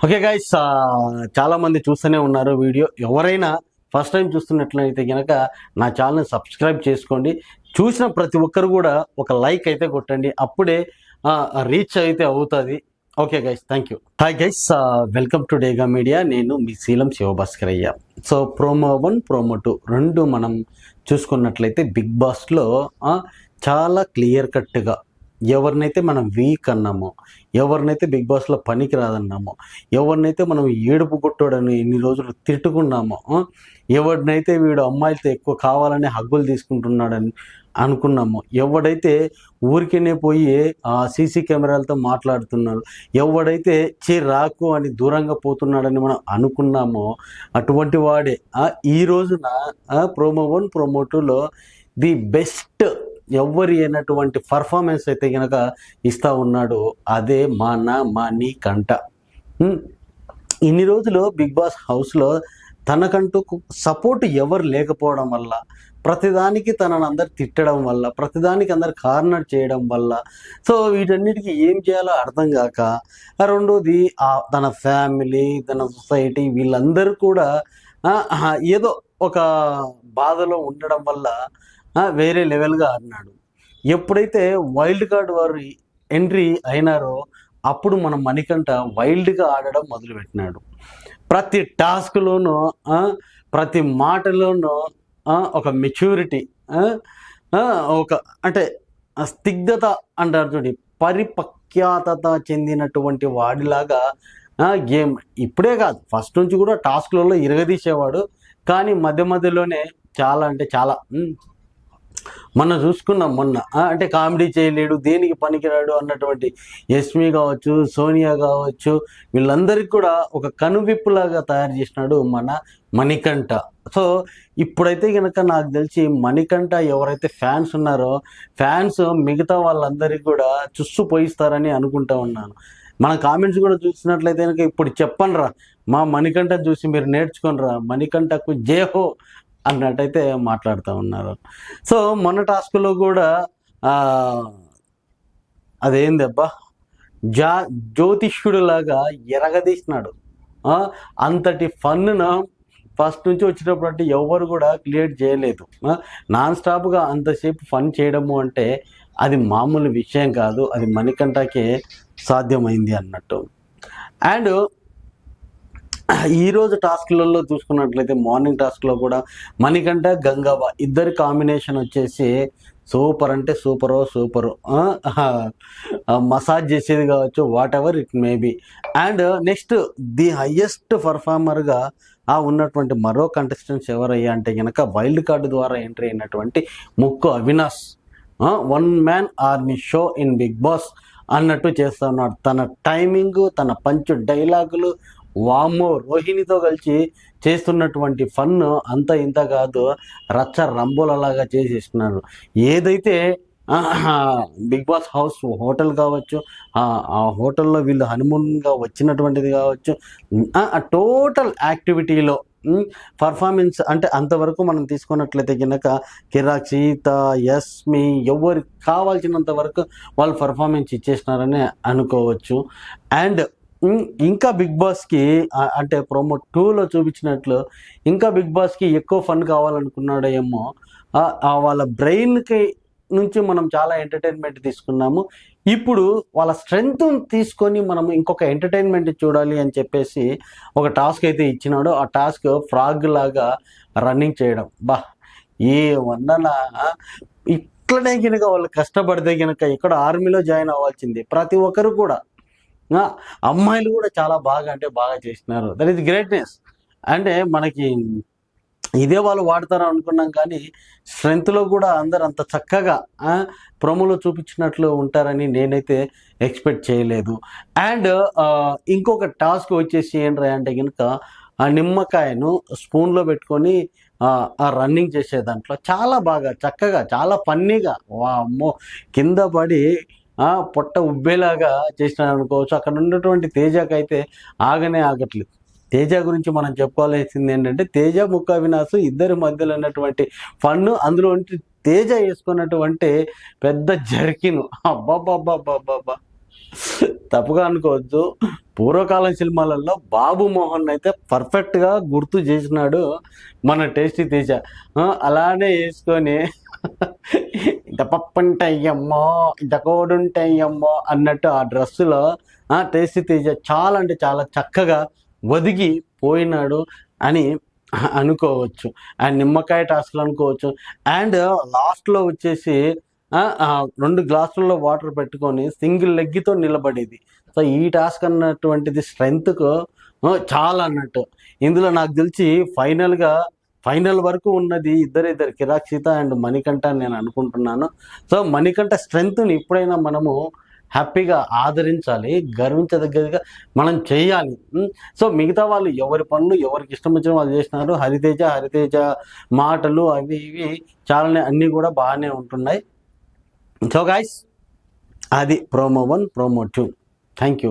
Okay guys, చాలా మంది చూస్తూనే ఉన్నారు వీడియో. ఎవరైనా ఫస్ట్ టైం చూస్తున్నట్లయితే కనుక నా ఛానల్ని సబ్స్క్రైబ్ చేసుకోండి. చూసిన ప్రతి ఒక్కరు కూడా ఒక లైక్ అయితే కొట్టండి, అప్పుడే రీచ్ అయితే అవుతుంది. Okay guys, thank you. Hi guys, welcome to Dega media. నేను మీ Shiva Bhaskaraiah. So promo 1 promo 2 రెండు మనం చూసుకున్నట్లయితే బిగ్ బాస్లో చాలా క్లియర్ కట్గా ఎవరినైతే మనం వీక్ అన్నామో, ఎవరినైతే బిగ్ బాస్లో పనికి రాదన్నామో, ఎవరినైతే మనం ఏడుపు కొట్టాడని ఇన్ని రోజులు తిట్టుకున్నామో, ఎవరినైతే వీడు అమ్మాయిలతో ఎక్కువ కావాలని హగ్గులు తీసుకుంటున్నాడని అనుకున్నామో, ఎవడైతే ఊరికేనే పోయి సీసీ కెమెరాలతో మాట్లాడుతున్నాడు, ఎవడైతే రాకు అని దూరంగా పోతున్నాడని మనం అనుకున్నామో, అటువంటి వాడే ఈ రోజున ప్రోమో 1 ప్రోమో 2లో ది బెస్ట్ ఎవరి అయినటువంటి పర్ఫార్మెన్స్ అయితే కనుక ఇస్తూ ఉన్నాడు. అదే మణికంఠ. ఇన్ని రోజులు బిగ్ బాస్ హౌస్లో తనకంటూ సపోర్ట్ ఎవరు లేకపోవడం వల్ల, ప్రతిదానికి తనను అందరు తిట్టడం వల్ల, ప్రతిదానికి అందరు కార్నర్ చేయడం వల్ల, సో వీటన్నిటికీ ఏం చేయాలో అర్థం కాక, రెండోది తన ఫ్యామిలీ, తన సొసైటీ వీళ్ళందరూ కూడా ఏదో ఒక బాధలో ఉండడం వల్ల వేరే లెవెల్గా ఆడినాడు. ఎప్పుడైతే వైల్డ్ కార్డ్ వారు ఎంట్రీ అయినారో అప్పుడు మన మణికంఠ వైల్డ్గా ఆడడం మొదలుపెట్టినాడు. ప్రతి టాస్క్లోనూ ప్రతి మాటలోనూ ఒక మెచ్యూరిటీ, ఒక అంటే స్నిగ్ధత అంటారు చూడండి, పరిపక్వత చెందినటువంటి వాడిలాగా గేమ్. ఇప్పుడే కాదు, ఫస్ట్ నుంచి కూడా టాస్క్లలో ఇరగదీసేవాడు. కానీ మధ్య మధ్యలోనే చాలా అంటే చాలా మొన్న చూసుకున్నాం. మొన్న అంటే కామెడీ చేయలేడు, దేనికి పనికిరాడు అన్నటువంటి యష్మి కావచ్చు, సోనియా కావచ్చు, వీళ్ళందరికీ కూడా ఒక కనువిప్పులాగా తయారు చేసినాడు మన మణికంఠ. సో ఇప్పుడైతే కనుక నాకు తెలిసి మణికంఠ ఎవరైతే ఫ్యాన్స్ ఉన్నారో ఫ్యాన్స్ మిగతా వాళ్ళందరికీ కూడా చుస్సు పోయిస్తారని అనుకుంటా ఉన్నాను. మన కామెంట్స్ కూడా చూసినట్లయితే కనుక ఇప్పుడు చెప్పండిరా, మా మణికంఠ చూసి మీరు నేర్చుకోనరా, మణికంఠకు జేహో అన్నట్టయితే మాట్లాడుతూ ఉన్నారు. సో మొన్న టాస్క్లో కూడా అదేందబ్బా జ్యోతిష్యుడిలాగా ఎరగదీసినాడు. అంతటి ఫన్ను ఫస్ట్ నుంచి వచ్చినప్పుడు అంటే ఎవరు కూడా క్రియేట్ చేయలేదు. నాన్ స్టాప్గా అంతసేపు ఫన్ చేయడము అంటే అది మామూలు విషయం కాదు, అది మణికంఠకే సాధ్యమైంది అన్నట్టు. అండ్ ఈరోజు టాస్క్లలో చూసుకున్నట్లయితే మార్నింగ్ టాస్క్లో కూడా మణికంఠ, గంగవ్వ ఇద్దరి కాంబినేషన్ వచ్చేసి సూపర్ అంటే సూపరు. మసాజ్ చేసేది కావచ్చు, whatever it may be. And next the highest పర్ఫార్మర్గా ఉన్నటువంటి మరో కంటెస్టెంట్స్ ఎవరయ్యా అంటే కనుక వైల్డ్ కార్డు ద్వారా ఎంట్రీ అయినటువంటి Mukku Avinash. 1 man army show in Bigg Boss అన్నట్టు చేస్తూ ఉన్నాడు. తన టైమింగ్, తన పంచు డైలాగులు, వామ్మో రోహిణితో కలిసి చేస్తున్నటువంటి ఫన్ అంత ఇంత కాదు, రచ్చ రంబోలలాగా చేసేస్తున్నారు. ఏదైతే బిగ్ బాస్ హౌస్ హోటల్ కావచ్చు, ఆ హోటల్లో వీళ్ళు హనీమూన్గా వచ్చినటువంటిది కావచ్చు, టోటల్ యాక్టివిటీలో పర్ఫార్మెన్స్ అంటే అంతవరకు మనం తీసుకున్నట్లయితే కనుక కిరాక్, సీత, యస్మి ఎవరికి కావాల్సినంత వరకు వాళ్ళు పర్ఫార్మెన్స్ ఇచ్చేసినారని అనుకోవచ్చు. అండ్ ఇంకా బిగ్ బాస్కి అంటే ప్రోమో 2లో చూపించినట్లు ఇంకా బిగ్ బాస్కి ఎక్కువ ఫన్ కావాలనుకున్నాడో ఏమో, వాళ్ళ బ్రెయిన్కి నుంచి మనం చాలా ఎంటర్టైన్మెంట్ తీసుకున్నాము. ఇప్పుడు వాళ్ళ స్ట్రెంగ్త్ తీసుకొని మనం ఇంకొక ఎంటర్టైన్మెంట్ చూడాలి అని చెప్పేసి ఒక టాస్క్ అయితే ఇచ్చినాడు. ఆ టాస్క్ ఫ్రాగ్ లాగా రన్నింగ్ చేయడం. ఏ వందన ఇట్లనే కనుక వాళ్ళు కష్టపడితే కనుక ఇక్కడ ఆర్మీలో జాయిన్ అవ్వాల్సింది ప్రతి ఒక్కరు కూడా. అమ్మాయిలు కూడా చాలా బాగా అంటే బాగా చేసినారు. That is greatness. అంటే మనకి ఇదే వాళ్ళు వాడతారు అనుకున్నాం, కానీ స్ట్రెంగ్త్లో కూడా అందరు అంత చక్కగా ప్రోమోలో చూపించినట్లు ఉంటారని నేనైతే ఎక్స్పెక్ట్ చేయలేదు. అండ్ ఇంకొక టాస్క్ వచ్చేసి ఏంట్రా అంటే కనుక ఆ నిమ్మకాయను స్పూన్లో పెట్టుకొని రన్నింగ్ చేసే దాంట్లో చాలా బాగా చక్కగా చాలా ఫన్నీగా వామ్మో కింద పడి పొట్ట ఉబ్బేలాగా చేసినాడు అనుకోవచ్చు. అక్కడ ఉన్నటువంటి తేజకి అయితే ఆగనే ఆగట్లేదు. తేజ గురించి మనం చెప్పుకోవాల్సింది ఏంటంటే తేజ, ముక్కు అవినాష్ ఇద్దరి మధ్యలో ఉన్నటువంటి ఫన్ను, అందులో తేజ వేసుకున్నటువంటి పెద్ద జర్కిను అబ్బాబ్బాబ్బాబ్బాబ్బా తప్పుగా అనుకోవద్దు. పూర్వకాలం సినిమాలలో బాబు మోహన్ అయితే పర్ఫెక్ట్గా గుర్తు చేసినాడు మన టేస్టీ తేజ. అలానే వేసుకొని ఇంత పప్పుంటాయమ్మో ఇంత కోడుంటాయమ్మో అన్నట్టు ఆ డ్రెస్సులో టేస్టీ తేజ చాలా అంటే చాలా చక్కగా ఒదిగి పోయినాడు అని అనుకోవచ్చు. అండ్ నిమ్మకాయ టాస్క్లు అనుకోవచ్చు. అండ్ లాస్ట్లో వచ్చేసి 2 గ్లాసుల్లో వాటర్ పెట్టుకొని సింగిల్ లెగ్గితో నిలబడేది. సో ఈ టాస్క్ అన్నటువంటిది స్ట్రెంగ్త్కు చాలా అన్నట్టు. ఇందులో నాకు తెలిసి ఫైనల్ వరకు ఉన్నది ఇద్దరు కిరాక్ సీత అండ్ మణికంఠ అని నేను అనుకుంటున్నాను. సో మణికంఠ స్ట్రెంగ్త్ని ఎప్పుడైనా మనము హ్యాపీగా ఆదరించాలి, గర్వించదగ్గదిగా మనం చేయాలి. సో మిగతా వాళ్ళు ఎవరి పనులు ఎవరికి ఇష్టం వచ్చిన వాళ్ళు చేసినారు. హరితేజ మాటలు అవి ఇవి చాలానే అన్నీ కూడా బాగానే ఉంటున్నాయి. సో గైస్, అది ప్రోమో 1, ప్రోమో 2. Thank you.